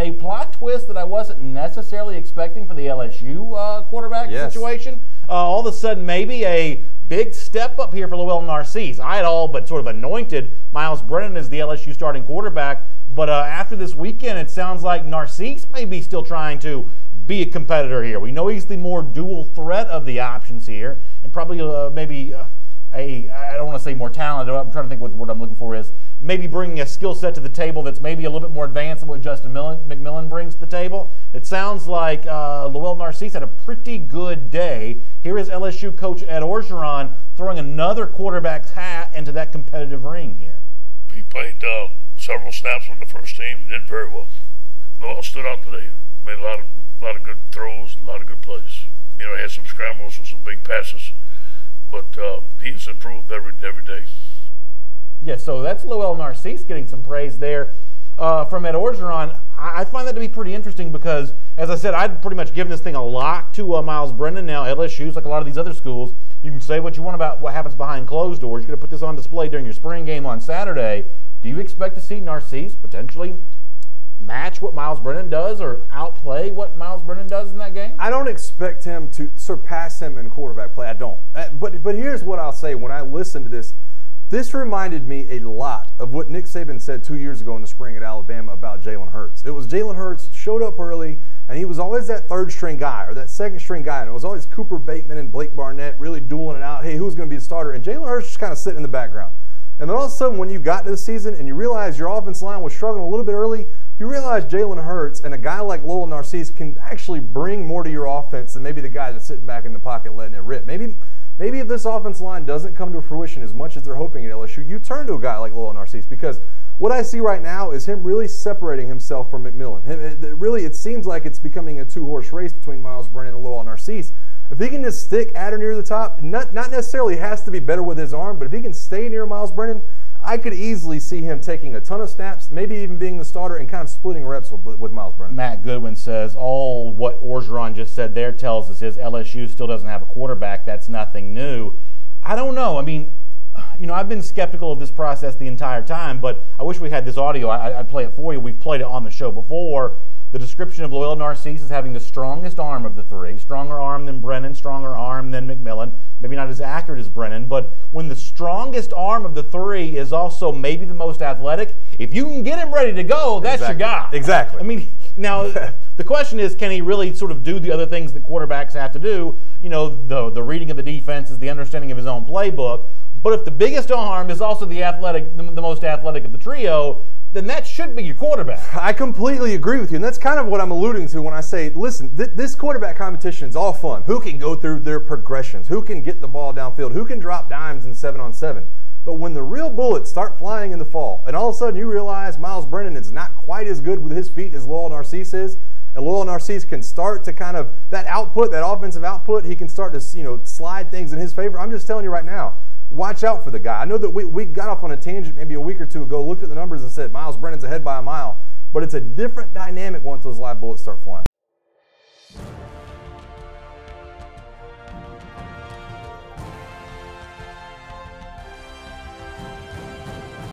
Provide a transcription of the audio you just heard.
a plot twist that I wasn't necessarily expecting for the LSU quarterback situation. All of a sudden, maybe a big step up here for Lowell Narcisse. I had all but sort of anointed Myles Brennan as the LSU starting quarterback, but after this weekend, it sounds like Narcisse may be still trying to be a competitor here. We know he's the more dual threat of the options here, and probably maybe I don't want to say more talented. I'm trying to think what the word I'm looking for is. Maybe bringing a skill set to the table that's maybe a little bit more advanced than what Justin McMillan brings to the table. It sounds like Lowell Narcisse had a pretty good day. Here is LSU coach Ed Orgeron throwing another quarterback's hat into that competitive ring here. He played several snaps with the first team, did very well. Lowell stood out today, made a lot of good throws, a lot of good plays. You know, he had some scrambles with some big passes, but he's improved every day. Yeah, so that's Lowell Narcisse getting some praise there from Ed Orgeron. I find that to be pretty interesting because, as I said, I'd pretty much given this thing a lock to Myles Brennan. Now, LSU's like a lot of these other schools. You can say what you want about what happens behind closed doors. You're going to put this on display during your spring game on Saturday. Do you expect to see Narcisse potentially match what Myles Brennan does or outplay what Myles Brennan does in that game? I don't expect him to surpass him in quarterback play. I don't. But here's what I'll say. When I listen to this, this reminded me a lot of what Nick Saban said 2 years ago in the spring at Alabama about Jalen Hurts. It was Jalen Hurts showed up early, and he was always that third-string guy or that second-string guy, and it was always Cooper Bateman and Blake Barnett really dueling it out. Hey, who's going to be the starter? And Jalen Hurts just kind of sitting in the background. And then all of a sudden, when you got to the season and you realize your offensive line was struggling a little bit early, you realize Jalen Hurts and a guy like Lowell Narcisse can actually bring more to your offense than maybe the guy that's sitting back in the pocket letting it rip. Maybe if this offensive line doesn't come to fruition as much as they're hoping at LSU, you turn to a guy like Lowell Narcisse, because what I see right now is him really separating himself from McMillan. It seems like it's becoming a two-horse race between Myles Brennan and Lowell Narcisse. If he can just stick at or near the top, not necessarily has to be better with his arm, but if he can stay near Myles Brennan, I could easily see him taking a ton of snaps, maybe even being the starter and kind of splitting reps with Myles Brennan. Matt Goodwin says all what Orgeron just said there tells us is LSU still doesn't have a quarterback. That's nothing new. I don't know. I mean, you know, I've been skeptical of this process the entire time, but I wish we had this audio. I'd play it for you. We've played it on the show before. The description of Lowell Narcisse is having the strongest arm of the three. Stronger arm than Brennan, stronger arm than McMillan. Maybe not as accurate as Brennan, but when the strongest arm of the three is also maybe the most athletic, if you can get him ready to go, that's your guy. Exactly. I mean, now the question is, can he really sort of do the other things that quarterbacks have to do? You know, the reading of the defenses, the understanding of his own playbook. But if the biggest arm is also the most athletic of the trio, then that should be your quarterback. I completely agree with you, and that's kind of what I'm alluding to when I say, listen, this quarterback competition is all fun. Who can go through their progressions? Who can get the ball downfield? Who can drop dimes in 7-on-7? But when the real bullets start flying in the fall, and all of a sudden you realize Myles Brennan is not quite as good with his feet as Lowell Narcisse is, and Lowell Narcisse can start to kind of, that output, that offensive output, he can start to, you know, slide things in his favor. I'm just telling you right now, watch out for the guy. I know that we got off on a tangent maybe a week or two ago, looked at the numbers and said Myles Brennan's ahead by a mile, but it's a different dynamic once those live bullets start flying.